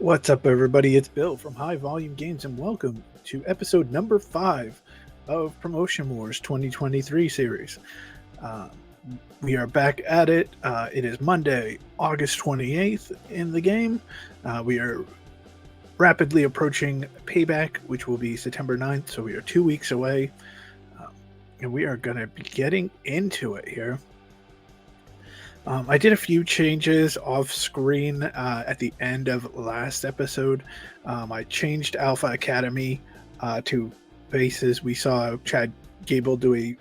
What's up, everybody? It's Bill from High Volume Games, and welcome to episode number 5 of Promotion Wars 2023 series. We are back at it. It is Monday, August 28th in the game. We are rapidly approaching Payback, which will be September 9th, so we are 2 weeks away. And we are going to be getting into it here. I did a few changes off screen at the end of last episode. I changed Alpha Academy to bases. We saw Chad Gable do a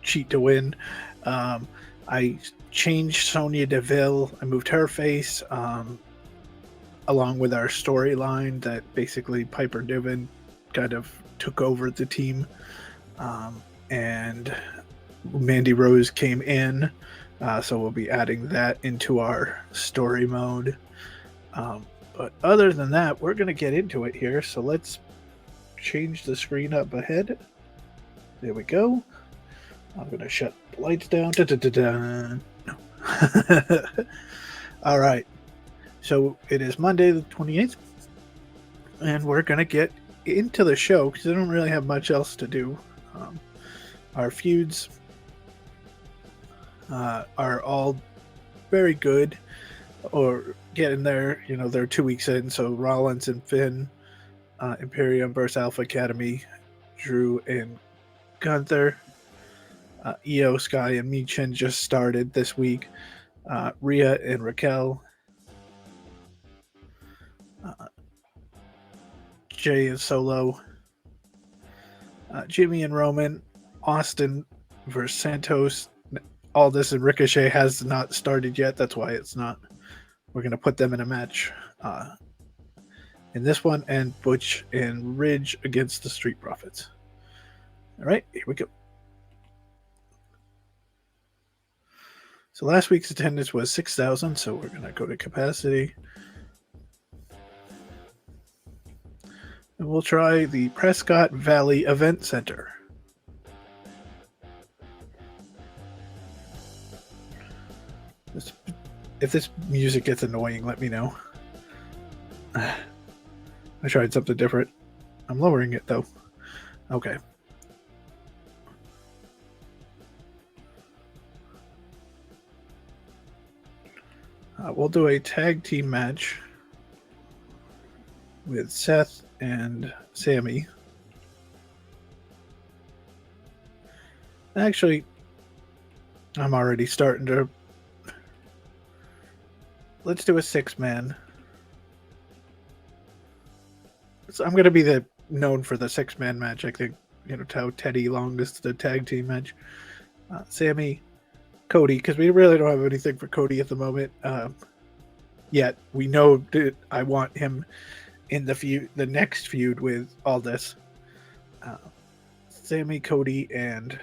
cheat to win. I changed Sonya Deville. I moved her face along with our storyline that basically Piper Niven kind of took over the team. And Mandy Rose came in. So we'll be adding that into our story mode. But other than that, we're going to get into it here. So let's change the screen up ahead. There we go. I'm going to shut the lights down. All right. So it is Monday the 28th. And we're going to get into the show because I don't really have much else to do. Our feuds are all very good or getting there. You know, they're 2 weeks in. So Rollins and Finn, Imperium versus Alpha Academy, Drew and Gunther, Io, Sky, and Michin just started this week. Rhea and Raquel, Jay and Solo, Jimmy and Roman, Austin versus Santos. Aldis and Ricochet has not started yet. That's why it's not. We're going to put them in a match in this one, and Butch and Ridge against the Street Profits. All right, here we go. So last week's attendance was 6,000, so we're going to go to capacity. And we'll try the Prescott Valley Event Center. If this music gets annoying, let me know. I tried something different. I'm lowering it, though. Okay. We'll do a tag team match with Seth and Sammy. Actually, I'm already starting to... Let's do a 6-man. So I'm going to be known for the 6-man match, I think. You know, how Teddy Long is the tag team match. Sammy, Cody, because we really don't have anything for Cody at the moment. Yet we know that I want him in the next feud with Aldis. Sammy, Cody, and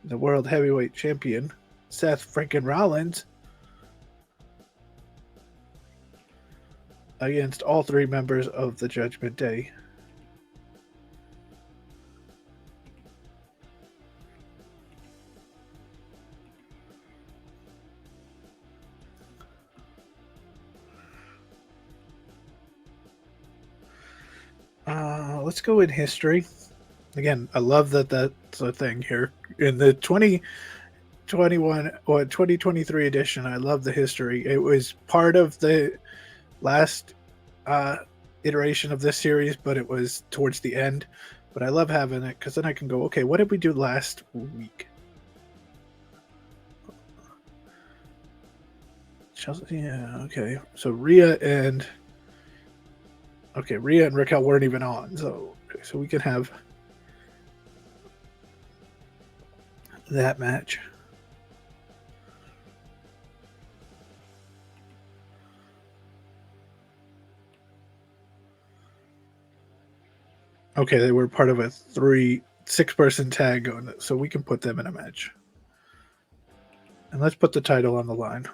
the World Heavyweight Champion, Seth freaking Rollins, against all 3 members of the Judgment Day. Let's go in history. Again, I love that that's a thing here. In the 2021 or 2023 edition, I love the history. It was part of the last iteration of this series, but it was towards the end. But I love having it because then I can go, okay, what did we do last week? Yeah, okay. So Rhea and Raquel weren't even on, so we can have that match. Okay, they were part of a 6-person tag going, so we can put them in a match. And let's put the title on the line.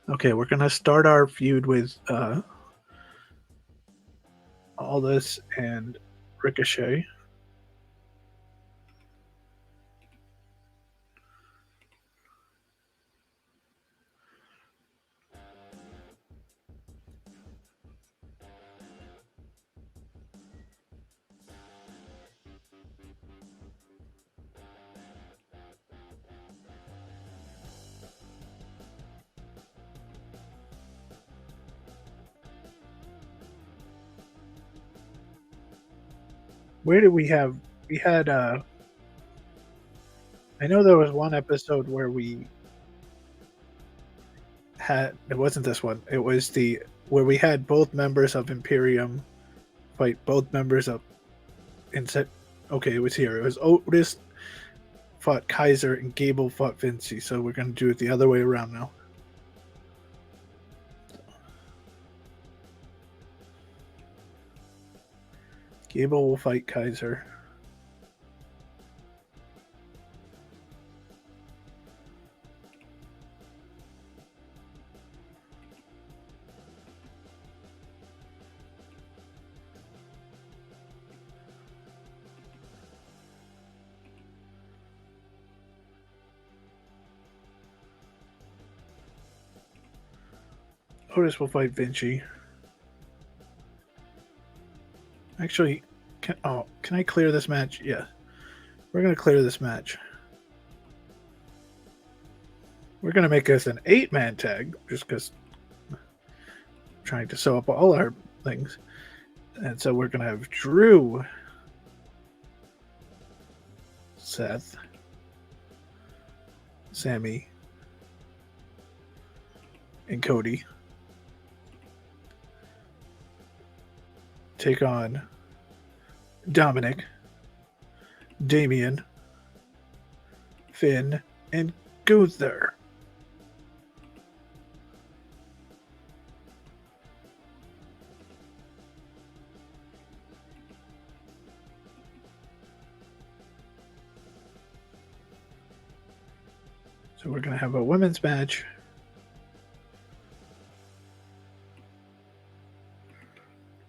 Okay, we're going to start our feud with Aldis and Ricochet. Where did we have? We had. I know there was one episode where we had. It wasn't this one. It was the where we had both members of Imperium fight both members of. Instead, okay, it was here. It was Otis fought Kaiser and Gable fought Vinci. So we're gonna do it the other way around now. Gable will fight Kaiser. Otis will fight Vinci. Actually, can I clear this match? Yeah. We're going to clear this match. We're going to make this an 8-man tag, just because I'm trying to sew up all our things. And so we're going to have Drew, Seth, Sammy, and Cody take on Dominic, Damian, Finn, and Gunther. So we're going to have a women's match.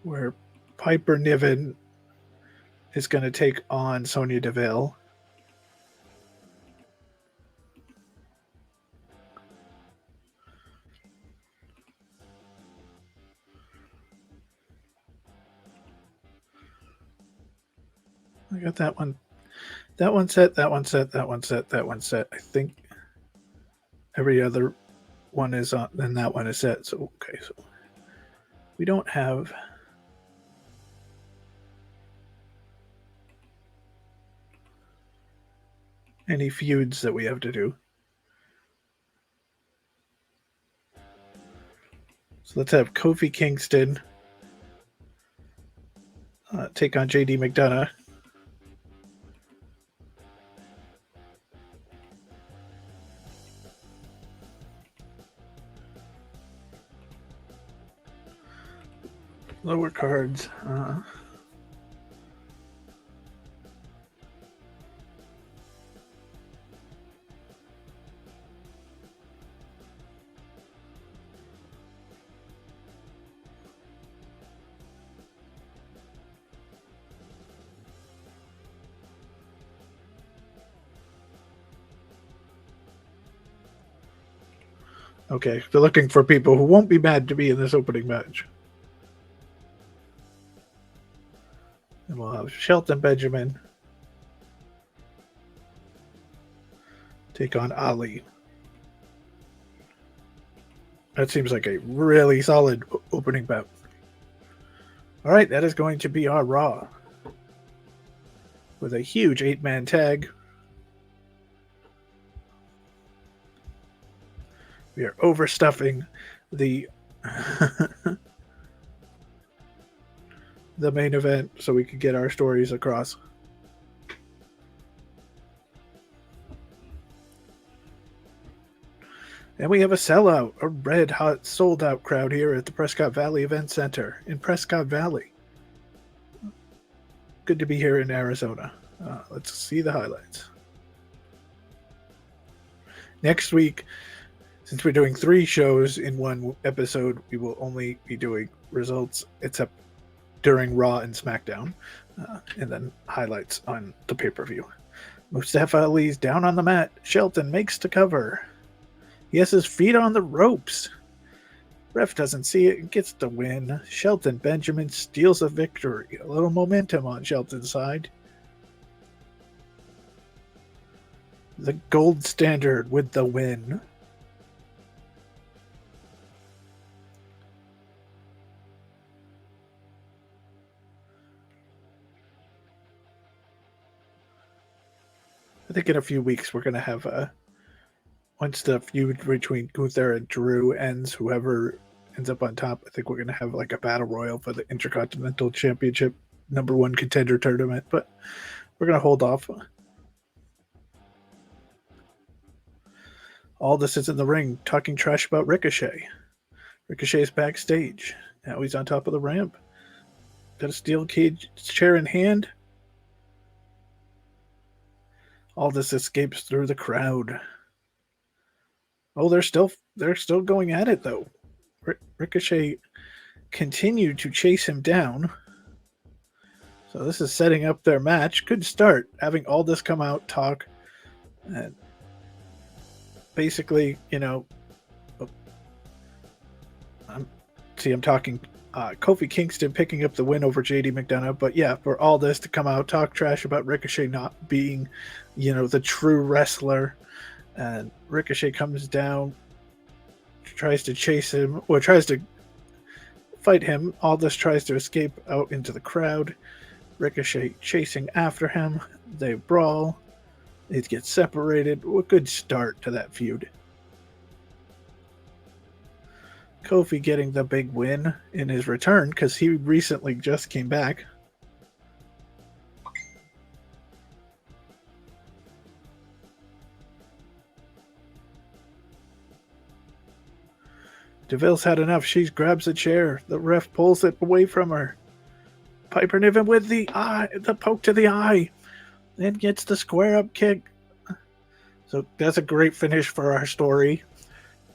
Where Piper Niven is going to take on Sonya Deville. I got that one. That one set, that one set, that one set, that one set. I think every other one is on, and that one is set. So, okay, so we don't have... any feuds that we have to do. So let's have Kofi Kingston take on JD McDonough. Lower cards. Okay, they're looking for people who won't be mad to be in this opening match. And we'll have Shelton Benjamin take on Ali. That seems like a really solid opening bout. All right, that is going to be our Raw. With a huge 8-man tag. We are overstuffing the the main event so we can get our stories across. And we have a sellout, a red-hot, sold-out crowd here at the Prescott Valley Event Center in Prescott Valley. Good to be here in Arizona. Let's see the highlights. Next week, since we're doing 3 shows in one episode, we will only be doing results, except during Raw and SmackDown, and then highlights on the pay-per-view. Mustafa Ali's down on the mat. Shelton makes the cover. He has his feet on the ropes. Ref doesn't see it and gets the win. Shelton Benjamin steals a victory. A little momentum on Shelton's side. The gold standard with the win. I think in a few weeks we're going to have once the feud between Gunther and Drew ends, whoever ends up on top, I think we're going to have like a battle royal for the Intercontinental Championship #1 contender tournament, but we're going to hold off. Aldis is in the ring talking trash about Ricochet. Ricochet is backstage. Now he's on top of the ramp. Got a steel cage chair in hand. Aldis escapes through the crowd. Oh, they're still going at it though. Ricochet continued to chase him down. So this is setting up their match. Good start, having Aldis come out, talk, and basically, I'm talking Kofi Kingston picking up the win over JD McDonough, but yeah, for Aldis to come out, talk trash about Ricochet not being, the true wrestler. And Ricochet comes down, tries to chase him, or tries to fight him. Aldis tries to escape out into the crowd. Ricochet chasing after him. They brawl. It gets separated. A good start to that feud. Kofi getting the big win in his return because he recently just came back. DeVille's had enough. She grabs a chair. The ref pulls it away from her. Piper Niven with the poke to the eye. Then gets the square up kick. So that's a great finish for our story.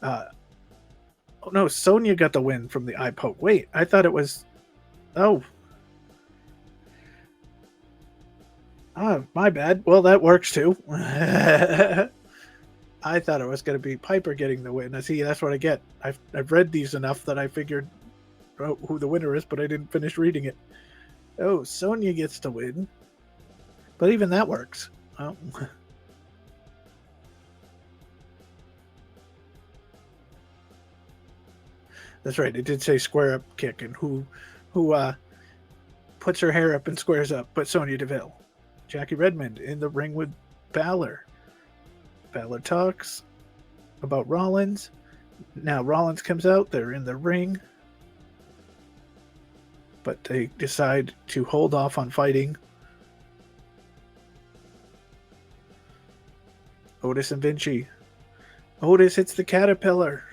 Oh no, Sonya got the win from the eye poke. Wait, I thought it was... Oh. My bad. Well, that works too. I thought it was going to be Piper getting the win. See, that's what I get. I've read these enough that I figured out who the winner is, but I didn't finish reading it. Oh, Sonya gets the win. But even that works. Oh. That's right. It did say square up kick, and who puts her hair up and squares up but Sonya Deville. Jackie Redmond in the ring with Balor. Balor talks about Rollins. Now Rollins comes out. They're in the ring. But they decide to hold off on fighting. Otis and Vinci. Otis hits the caterpillar.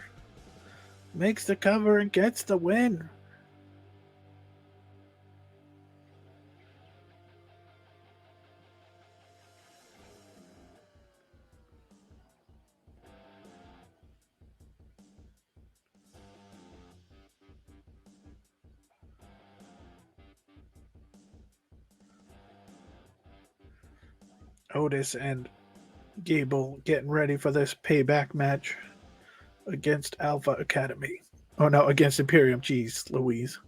Makes the cover and gets the win. Otis and Gable getting ready for this payback match against Alpha Academy. Oh no, against Imperium. Jeez, Louise.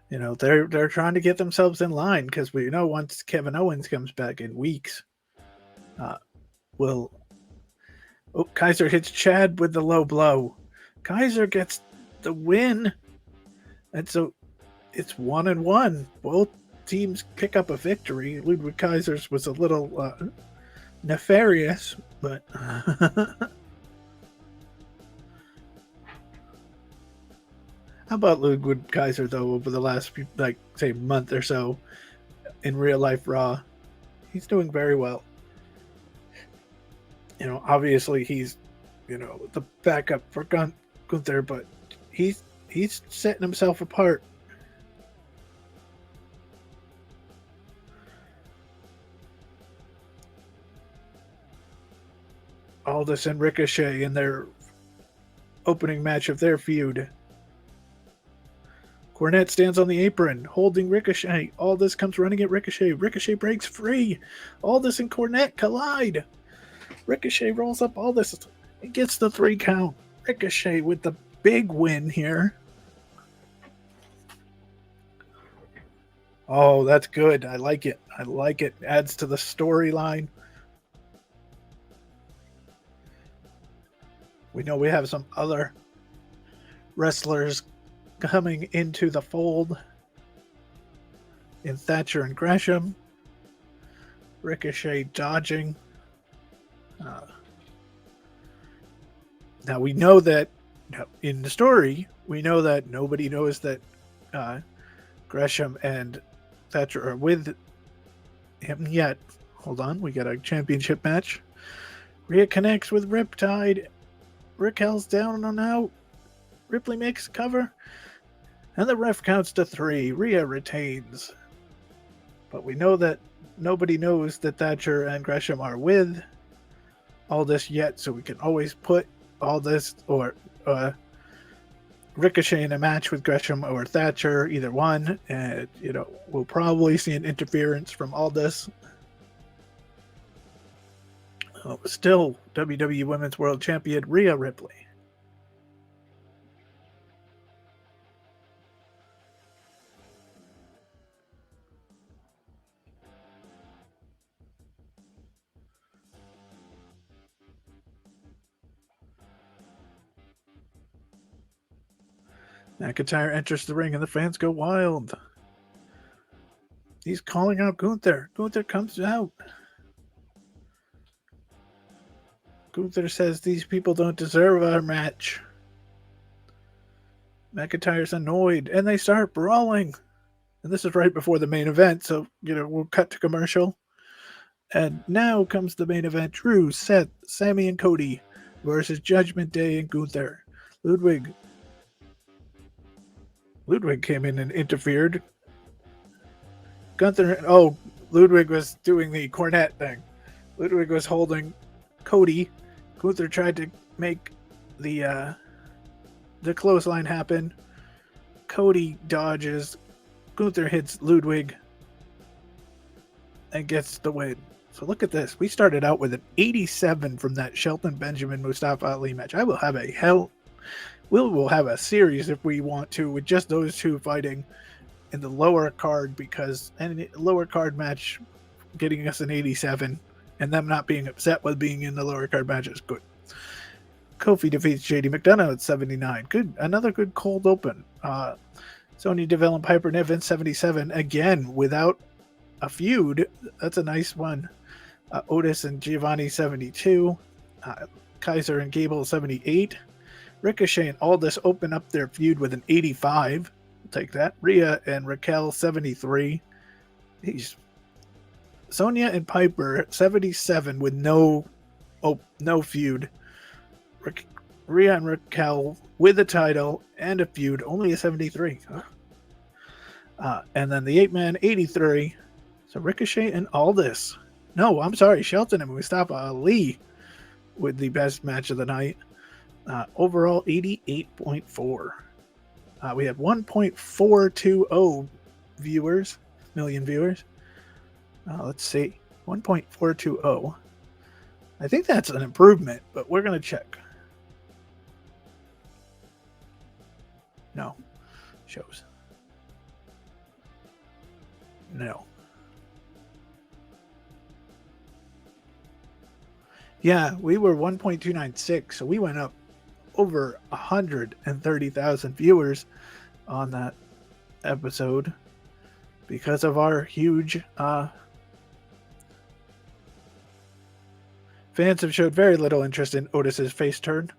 They're trying to get themselves in line because we know once Kevin Owens comes back in weeks, Kaiser hits Chad with the low blow. Kaiser gets the win, and so it's 1-1. Both teams pick up a victory. Ludwig Kaiser's was a little nefarious, but how about Ludwig Kaiser though? Over the last month or so, in real life Raw, he's doing very well. Obviously he's the backup for Gunther, but he's setting himself apart. Aldis and Ricochet in their opening match of their feud. Cornette stands on the apron, holding Ricochet. Aldis comes running at Ricochet. Ricochet breaks free. Aldis and Cornette collide. Ricochet rolls up Aldis and gets the 3 count. Ricochet with the big win here. Oh, that's good. I like it. I like it. Adds to the storyline. We know we have some other wrestlers coming into the fold in Thatcher and Gresham. Ricochet dodging. Now we know that in the story, we know that nobody knows that Gresham and Thatcher are with him yet. Hold on, we got a championship match. Rhea connects with Riptide. Raquel's down and out. Ripley makes cover. And the ref counts to 3. Rhea retains. But we know that nobody knows that Thatcher and Gresham are with Aldis yet, so we can always put Aldis or Ricochet in a match with Gresham or Thatcher, either one, and we'll probably see an interference from Aldis. Still WWE Women's World Champion Rhea Ripley. McIntyre enters the ring and the fans go wild. He's calling out Gunther. Gunther comes out. Gunther says these people don't deserve our match. McIntyre's annoyed and they start brawling. And this is right before the main event, so we'll cut to commercial. And now comes the main event. Drew, Seth, Sammy, and Cody versus Judgment Day and Gunther. Ludwig came in and interfered. Ludwig was doing the Cornette thing. Ludwig was holding Cody. Gunther tried to make the clothesline happen. Cody dodges. Gunther hits Ludwig and gets the win. So look at this. We started out with an 87 from that Shelton Benjamin Mustafa Ali match. We will have a series if we want to with just those two fighting in the lower card, because any lower card match getting us an 87 and them not being upset with being in the lower card match is good. Kofi defeats JD McDonough at 79. Good, another good cold open. Sonya Deville and Piper Niven 77, again without a feud. That's a nice one. Otis and Giovanni 72. Kaiser and Gable 78. Ricochet and Aldis open up their feud with an 85. We'll take that. Rhea and Raquel 73. Sonya and Piper 77 with no feud. Rhea and Raquel with a title and a feud, only a 73. And then the 8-man 83. So Ricochet and Aldis. No, I'm sorry, Shelton and Mustafa Ali with the best match of the night. Overall 88.4. We had 1.420 million viewers. Let's see, 1.420. I think that's an improvement, but we're going to check. No. Shows. No. Yeah, we were 1.296, so we went up over 130,000 viewers on that episode because of our huge fans have showed very little interest in Otis's face turn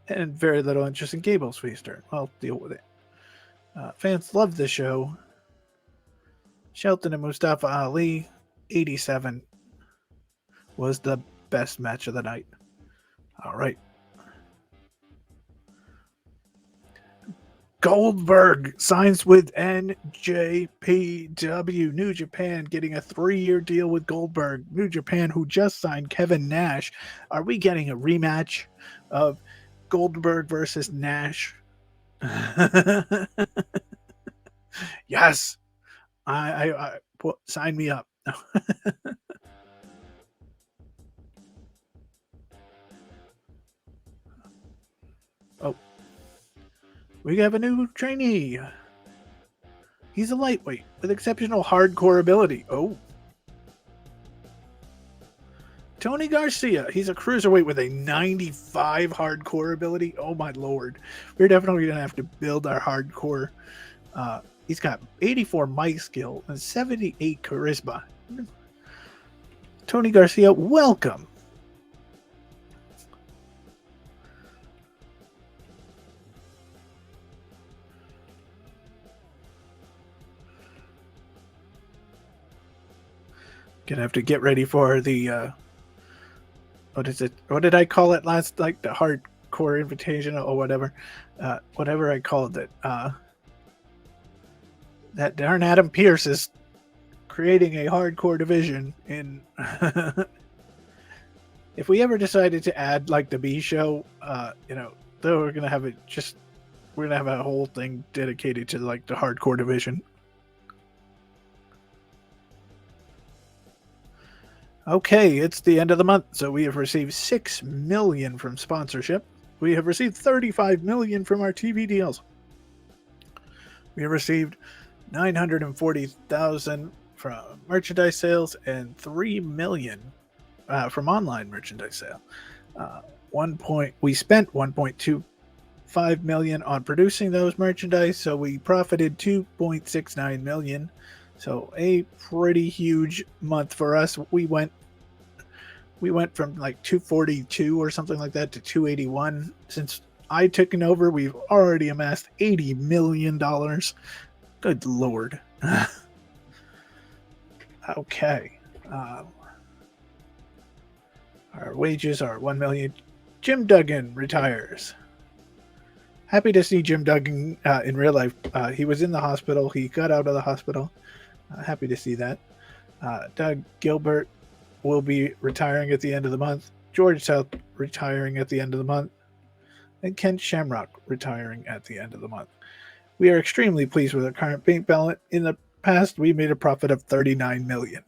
and very little interest in Gable's face turn. I'll deal with it. Fans love the show. Shelton and Mustafa Ali 87 was the best match of the night. All right. Goldberg signs with NJPW. New Japan getting a 3-year deal with Goldberg. New Japan, who just signed Kevin Nash. Are we getting a rematch of Goldberg versus Nash. Yes, sign me up. Oh, we have a new trainee. He's a lightweight with exceptional hardcore ability. Oh, Tony Garcia. He's a cruiserweight with a 95 hardcore ability. Oh my lord, we're definitely gonna have to build our hardcore. He's got 84 mic skill and 78 charisma. Tony Garcia, welcome. Gonna have to get ready for the what is it? What did I call it last? Like the hardcore invitation or whatever, whatever I called it. That darn Adam Pearce is creating a hardcore division in. If we ever decided to add like the B show, though we're gonna have it just. We're gonna have a whole thing dedicated to like the hardcore division. Okay, it's the end of the month, so we have received $6 million from sponsorship. We have received $35 million from our TV deals. We have received $940,000 from merchandise sales and $3 million from online merchandise sale. We spent $1.25 million on producing those merchandise, so we profited $2.69 million. So a pretty huge month for us. We went from like 242 or something like that to 281. Since I taken over, we've already amassed $80 million. Good lord. Okay. Our wages are $1 million. Jim Duggan retires. Happy to see Jim Duggan in real life. He was in the hospital. He got out of the hospital. Happy to see that. Doug Gilbert will be retiring at the end of the month. George South retiring at the end of the month. And Kent Shamrock retiring at the end of the month. We are extremely pleased with our current bank balance. In the past, we made a profit of $39 million.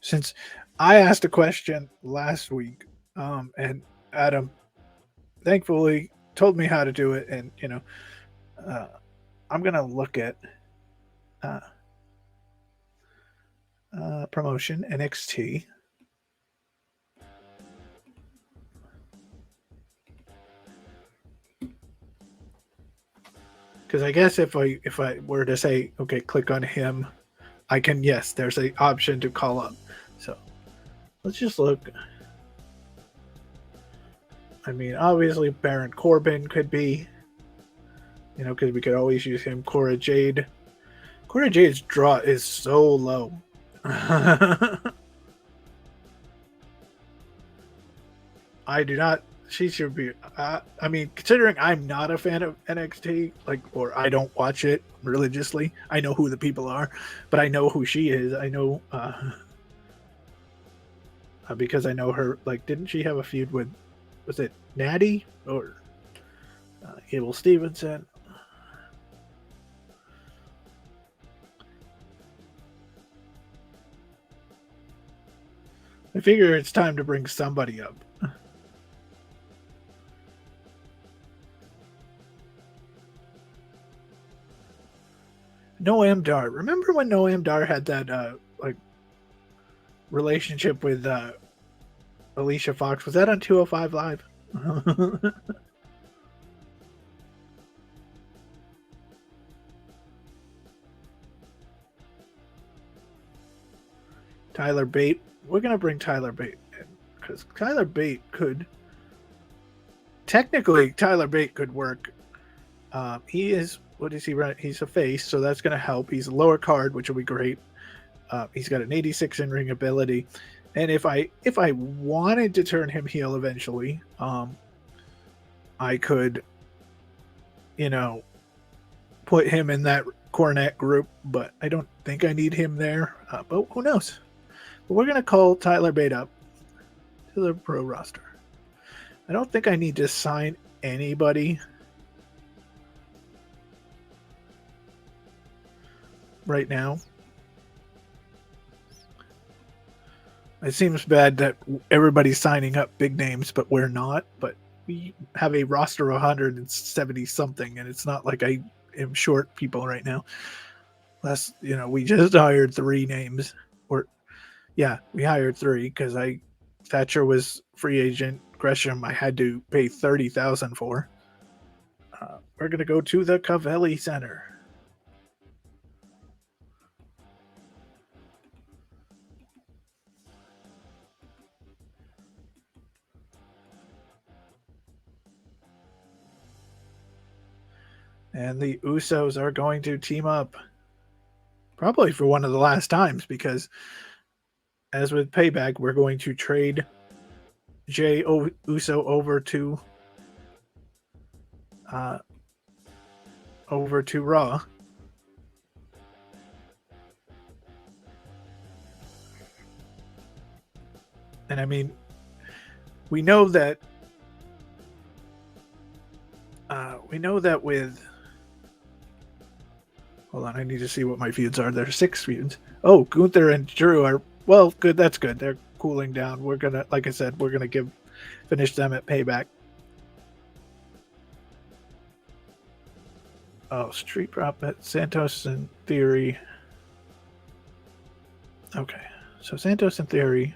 Since I asked a question last week, and Adam thankfully told me how to do it, and I'm gonna look at promotion NXT. Because I guess if I were to say, okay, click on him, I can, yes, there's an option to call up. So let's just look. I mean, obviously Baron Corbin could be, because we could always use him. Cora Jade. Cora Jade's draw is so low. I do not. She should be. I mean, considering I'm not a fan of NXT, or I don't watch it religiously, I know who the people are, but I know who she is. I know because I know her. Like, didn't she have a feud with? Was it Natty or Abel Stevenson? I figure it's time to bring somebody up. Noam Dar. Remember when Noam Dar had that relationship with Alicia Fox? Was that on 205 Live? Tyler Bate. We're gonna bring Tyler Bate in because Tyler Bate could. Technically, Tyler Bate could work. He is. What is he? Right? He's a face, so that's gonna help. He's a lower card, which will be great. He's got an 86 in ring ability, and if I wanted to turn him heel eventually, I could you know, put him in that Cornet group, but I don't think I need him there. But who knows? But we're going to call Tyler Bate up to the pro roster. I don't think I need to sign anybody right now. It seems bad that everybody's signing up big names, but we're not. But we have a roster of 170 something, and it's not like I am short people right now. Plus, we just hired 3 names. We hired 3 because Thatcher was free agent. Gresham, I had to pay $30,000 for. We're gonna go to the Covelli Center. And the Usos are going to team up. Probably for one of the last times, because as with Payback, we're going to trade Jey Uso over to Raw. And I mean, we know that with. Hold on, I need to see what my feuds are. There's 6 feuds. Oh, Gunther and Drew are good. That's good. They're cooling down. We're gonna, like I said, we're gonna finish them at Payback. Oh, Street Profit, Santos and Theory. Okay, so Santos and Theory.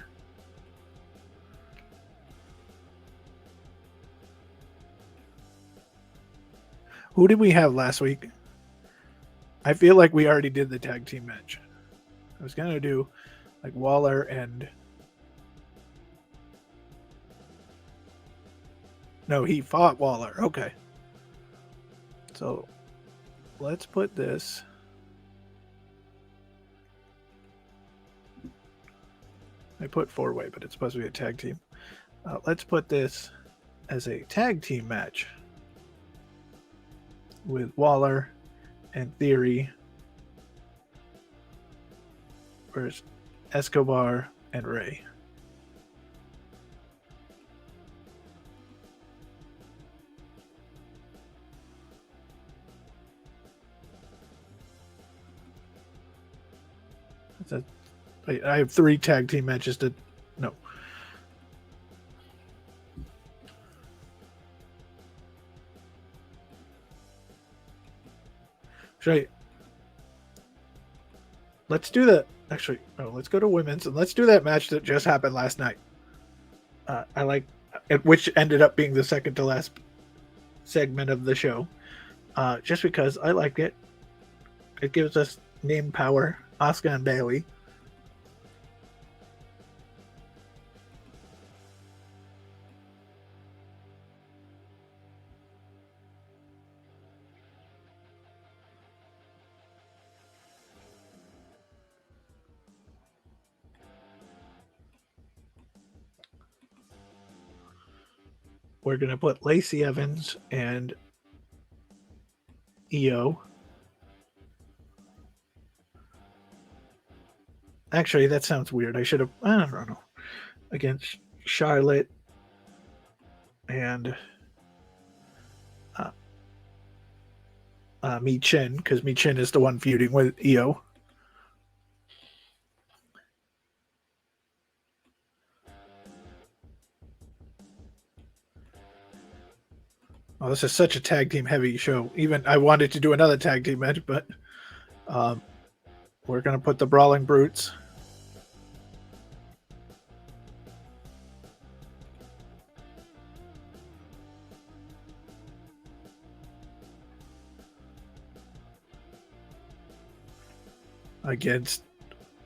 Who did we have last week? I feel like we already did the tag team match. I was going to do like Waller and... No, he fought Waller. Okay. So let's put this... I put 4-way, but it's supposed to be a tag team. Let's put this as a tag team match with Waller and Theory versus Escobar and Ray. I have 3 tag team matches to... No. Let's do the... Actually, no, let's go to women's and let's do that match that just happened last night. Which ended up being the second to last segment of the show. Just because I like it. It gives us name power. Asuka and Bayley. We're going to put Lacey Evans and Io. Actually, that sounds weird. I don't know. Against Charlotte and Mi Chin, because Mi Chin is the one feuding with Io. Oh, this is such a tag team heavy show. Even I wanted to do another tag team match, but we're going to put the Brawling Brutes against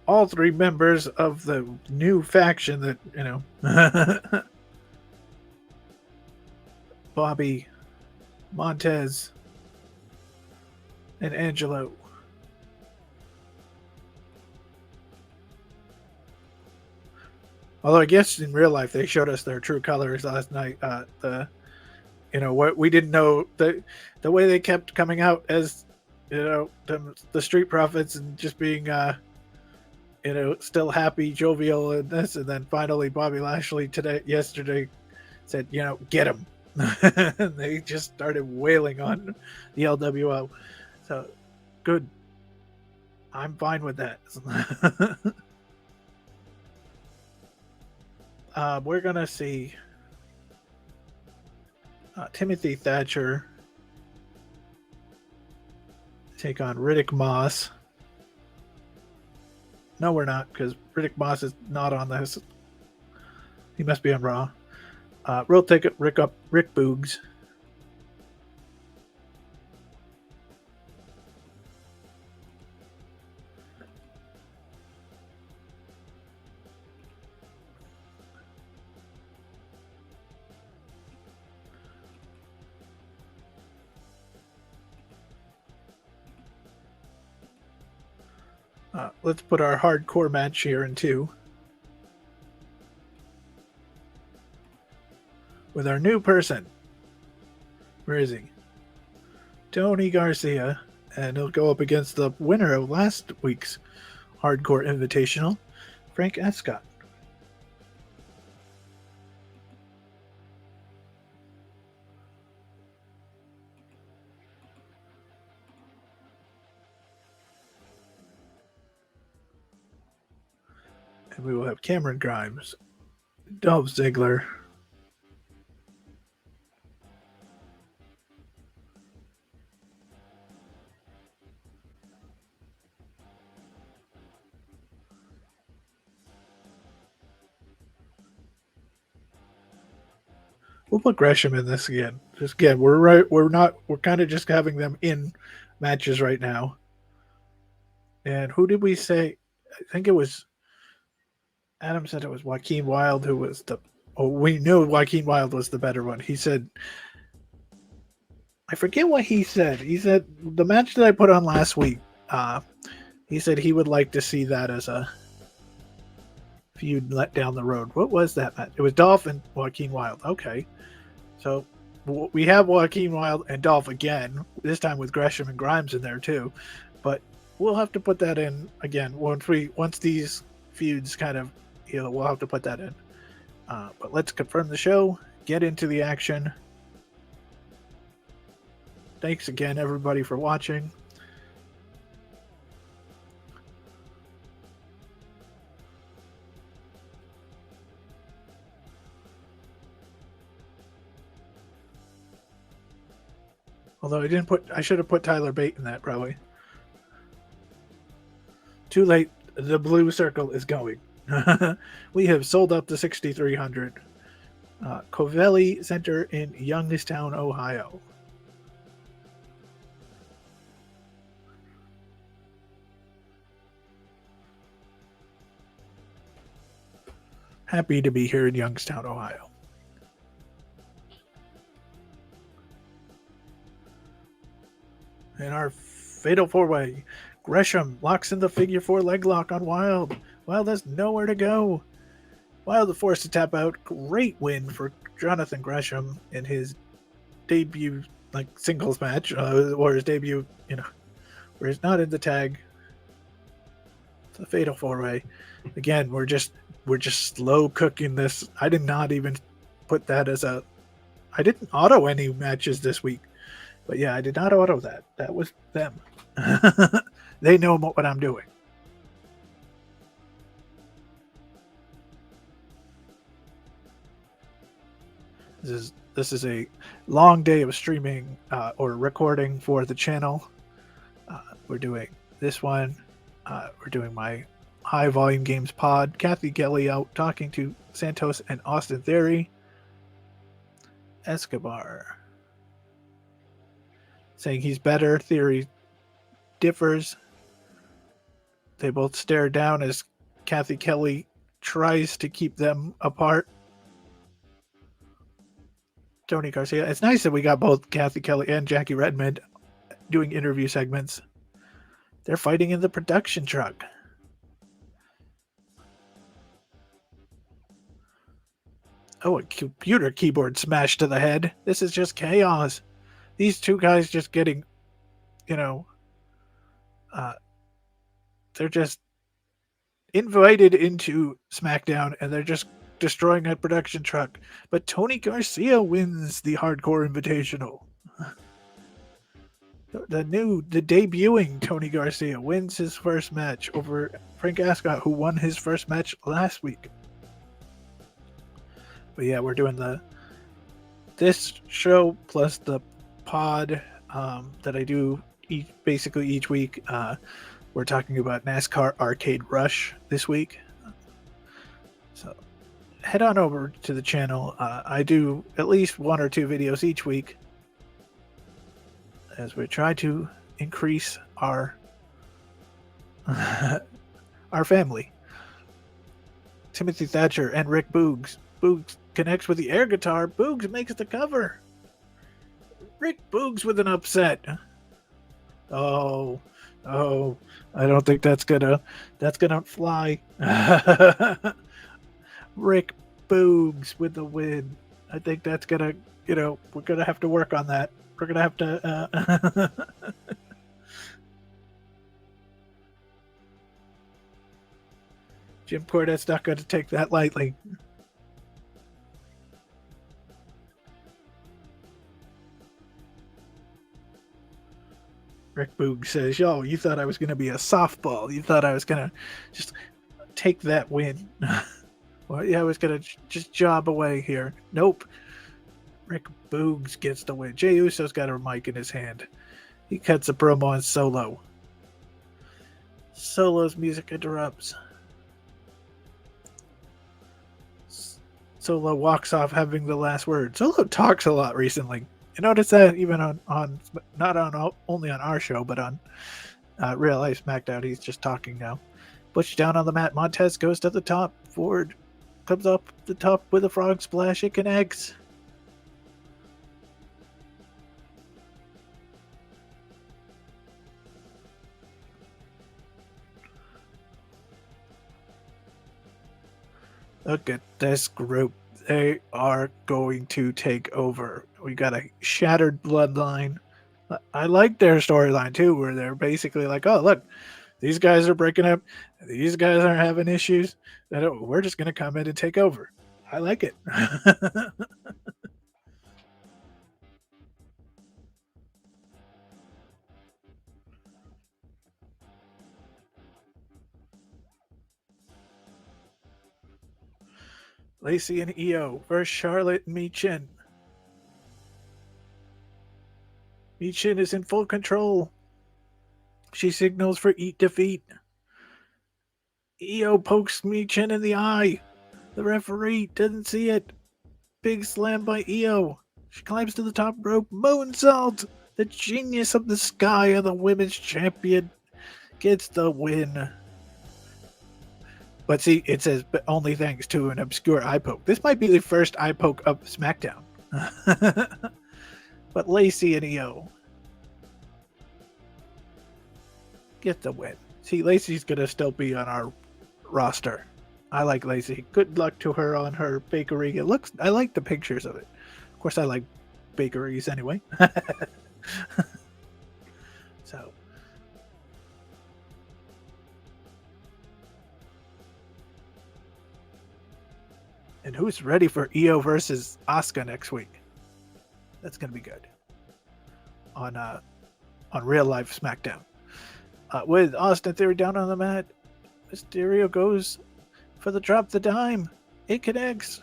all 3 members of the new faction that, Bobby, Montez, and Angelo. Although I guess in real life they showed us their true colors last night. The what we didn't know, the way they kept coming out as the Street Profits and just being still happy, jovial, and this, and then finally Bobby Lashley yesterday said, get him. And they just started wailing on the LWO. So good. I'm fine with that. We're gonna see Timothy Thatcher take on Riddick Moss. No, we're not, because Riddick Moss is not on this. He must be on Raw. We'll take it Rick Boogs. Let's put our hardcore match here in 2. With our new person. Where is he? Tony Garcia. And he'll go up against the winner of last week's Hardcore Invitational, Frank Escott. And we will have Cameron Grimes, Dolph Ziggler, we'll put Gresham in this again. Just again, we're kind of just having them in matches right now. And who did we say? I think it was Adam said it was Joaquin Wilde who was we knew Joaquin Wilde was the better one. He said, I forget what he said. He said the match that I put on last week, he said he would like to see that as a feud let down the road. What was that match? It was Dolph and Joaquin Wilde. Okay. So we have Joaquin Wilde and Dolph again, this time with Gresham and Grimes in there too. But we'll have to put that in again once these feuds kind of, we'll have to put that in. But let's confirm the show, get into the action. Thanks again, everybody, for watching. Although I should have put Tyler Bate in that, probably. Too late. The blue circle is going. We have sold out the 6,300. Covelli Center in Youngstown, Ohio. Happy to be here in Youngstown, Ohio. And our fatal 4-way. Gresham locks in the figure 4 leg lock on Wilde. Wilde has nowhere to go. Wilde forced to tap out. Great win for Jonathan Gresham in his debut singles match, or his debut, where he's not in the tag. It's a fatal 4-way. Again, we're just slow cooking this. I did not even put that as I didn't auto any matches this week. But yeah, I did not auto that. That was them. They know what I'm doing. This is a long day of streaming or recording for the channel. We're doing this one. We're doing my High Volume Games pod. Kathy Kelly out talking to Santos and Austin Theory. Escobar saying he's better. Theory differs. They both stare down as Kathy Kelly tries to keep them apart. Tony Garcia. It's nice that we got both Kathy Kelly and Jackie Redmond doing interview segments. They're fighting in the production truck. Oh, a computer keyboard smashed to the head. This is just chaos. These two guys just getting, you know, uh, they're just invited into SmackDown and they're just destroying a production truck. But Tony Garcia wins the Hardcore Invitational. The debuting Tony Garcia wins his first match over Frank Ascot, who won his first match last week. But yeah, we're doing this show plus the pod that I do basically each week. We're talking about NASCAR Arcade Rush this week. So head on over to the channel. I do at least 1 or 2 videos each week as we try to increase our our family. Timothy Thatcher and Rick Boogs. Boogs connects with the air guitar. Boogs makes the cover. Rick Boogs with an upset. Oh, I don't think that's gonna fly. Rick Boogs with the win. I think that's gonna, we're gonna have to work on that. We're gonna have to. Jim Cornette's not going to take that lightly. Rick Boog says, yo, you thought I was going to be a softball. You thought I was going to just take that win. Well, yeah, I was going to just job away here. Nope. Rick Boogs gets the win. Jey Uso's got a mic in his hand. He cuts a promo on Solo. Solo's music interrupts. Solo walks off having the last word. Solo talks a lot recently. You notice that even on not on only on our show, but on Real Life Smackdown, he's just talking now. Butch down on the mat. Montez goes to the top. Ford comes up the top with a frog splash. It connects. Look at this group. They are going to take over. We got a shattered bloodline. I like their storyline too, where they're basically like, oh, look, these guys are breaking up. These guys are having issues. We're just going to come in and take over. I like it. Lacey and Io versus Charlotte and Michin. Michin is in full control. She signals for eat defeat. Io pokes Michin in the eye. The referee doesn't see it. Big slam by Io. She climbs to the top rope. Moonsault. The genius of the sky of the women's champion gets the win. But see, it says, but only thanks to an obscure eye poke. This might be the first eye poke of SmackDown. But Lacey and Io get the win. See, Lacey's going to still be on our roster. I like Lacey. Good luck to her on her bakery. I like the pictures of it. Of course, I like bakeries anyway. So. And who's ready for Io versus Asuka next week? That's going to be good. On Real Life SmackDown. With Austin Theory down on the mat, Mysterio goes for the drop the dime. It connects.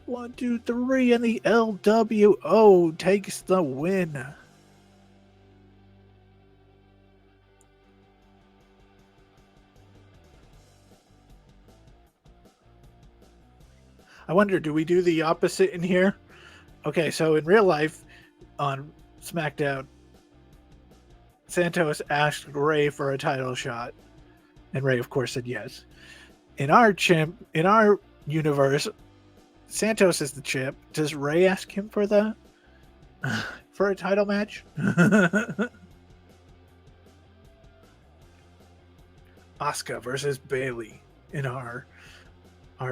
1, 2, 3, and the LWO takes the win. I wonder, do we do the opposite in here? Okay, so in real life, on SmackDown, Santos asked Ray for a title shot, and Ray, of course, said yes. In our universe, Santos is the champ. Does Ray ask him for for a title match? Asuka versus Bayley in our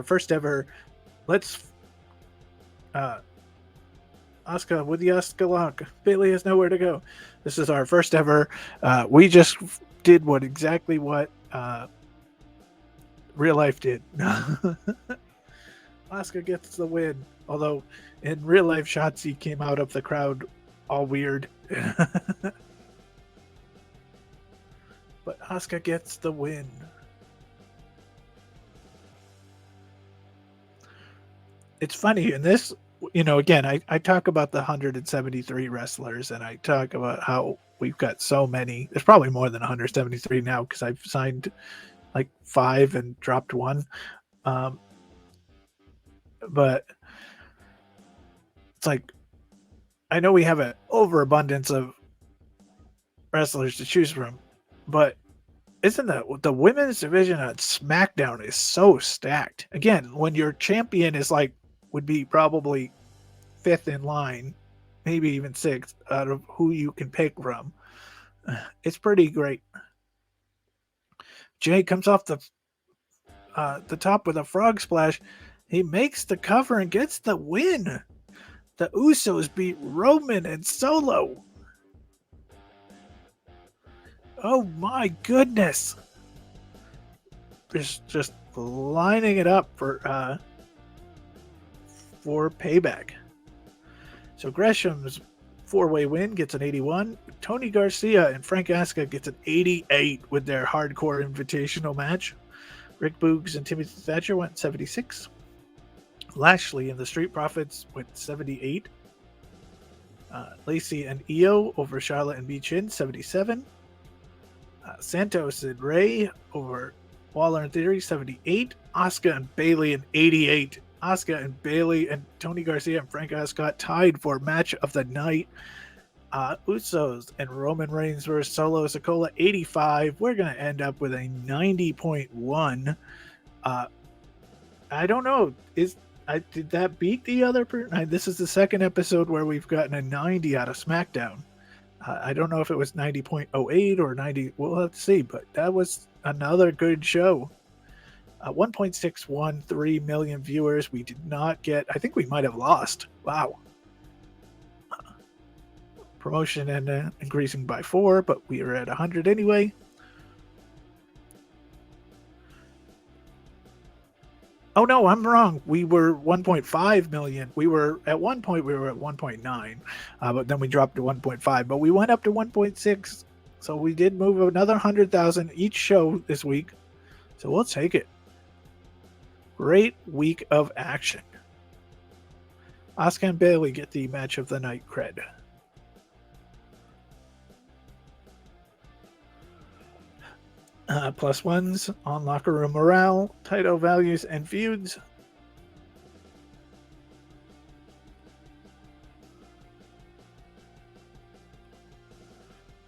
first ever let's Asuka with the Asuka lock. Bailey has nowhere to go. This is our first ever. We just did exactly what real life did. Asuka gets the win. Although in real life, Shotzi came out of the crowd all weird. But Asuka gets the win. It's funny in this, again, I talk about the 173 wrestlers, and I talk about how we've got so many. There's probably more than 173 now because I've signed like 5 and dropped 1. But it's like, I know we have an overabundance of wrestlers to choose from, but isn't that the women's division on SmackDown is so stacked? Again, when your champion is would be probably 5th in line, maybe even 6th out of who you can pick from. It's pretty great. Jay comes off the top with a frog splash. He makes the cover and gets the win. The Usos beat Roman and Solo. Oh my goodness. Just lining it up for Payback. So Gresham's 4-way win gets an 81. Tony Garcia and Frank Asuka gets an 88 with their hardcore invitational match. Rick Boogs and Timothy Thatcher went 76. Lashley and the Street Profits went 78. Lacey and Io over Charlotte and B-Chin, 77. Santos and Ray over Waller and Theory, 78. Asuka and Bailey and 88. Asuka and Bailey and Tony Garcia and Frank Ascott tied for match of the night. Usos and Roman Reigns versus Solo Sikoa, 85. We're going to end up with a 90.1. I don't know. Did that beat the other? This is the second episode where we've gotten a 90 out of SmackDown. I don't know if it was 90.08 or 90. We'll have to see, but that was another good show. 1.613 million viewers. We did not get. I think we might have lost. Wow. Promotion and increasing by 4, but we are at 100 anyway. Oh no, I'm wrong. We were 1.5 million. We were at one point we were at 1.9, but then we dropped to 1.5. But we went up to 1.6, so we did move another 100,000 each show this week. So we'll take it. Great week of action. Asuka and Bailey get the match of the night cred. Plus ones on locker room morale, title values, and feuds.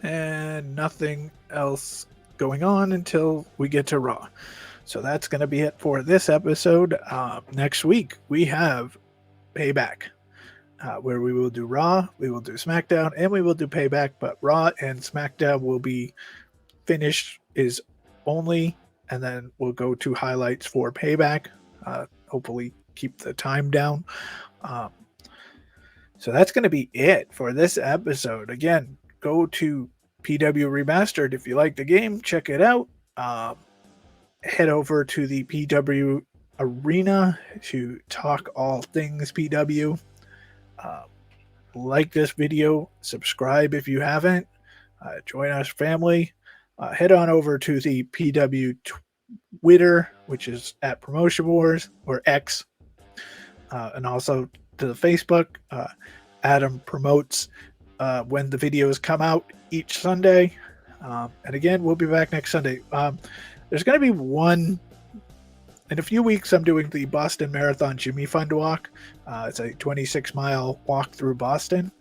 And nothing else going on until we get to Raw. So that's going to be it for this episode. Next week, we have Payback, where we will do Raw, we will do SmackDown, and we will do Payback. But Raw and SmackDown will be finished is only, and then we'll go to highlights for Payback. Hopefully keep the time down. So that's going to be it for this episode. Again, go to PW Remastered if you like the game. Check it out. Head over to the PW Arena to talk all things PW. Like this video. Subscribe if you haven't. Join our family. Head on over to the PW Twitter, which is at Promotion Wars, or X, and also to the Facebook. Adam promotes when the videos come out each Sunday. And again, we'll be back next Sunday. There's going to be one in a few weeks. I'm doing the Boston Marathon Jimmy Fund Walk. It's a 26-mile walk through Boston.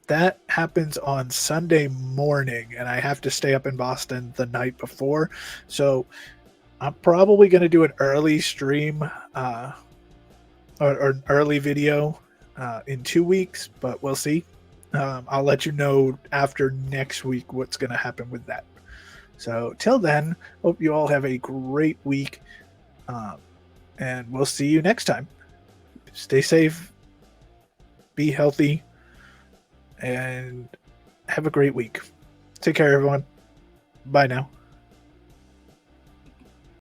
That happens on Sunday morning, and I have to stay up in Boston the night before. So I'm probably going to do an early stream or an early video in 2 weeks, but we'll see. I'll let you know after next week what's going to happen with that. So till then, hope you all have a great week. and we'll see you next time. Stay safe, be healthy, and have a great week. Take care, everyone. Bye now.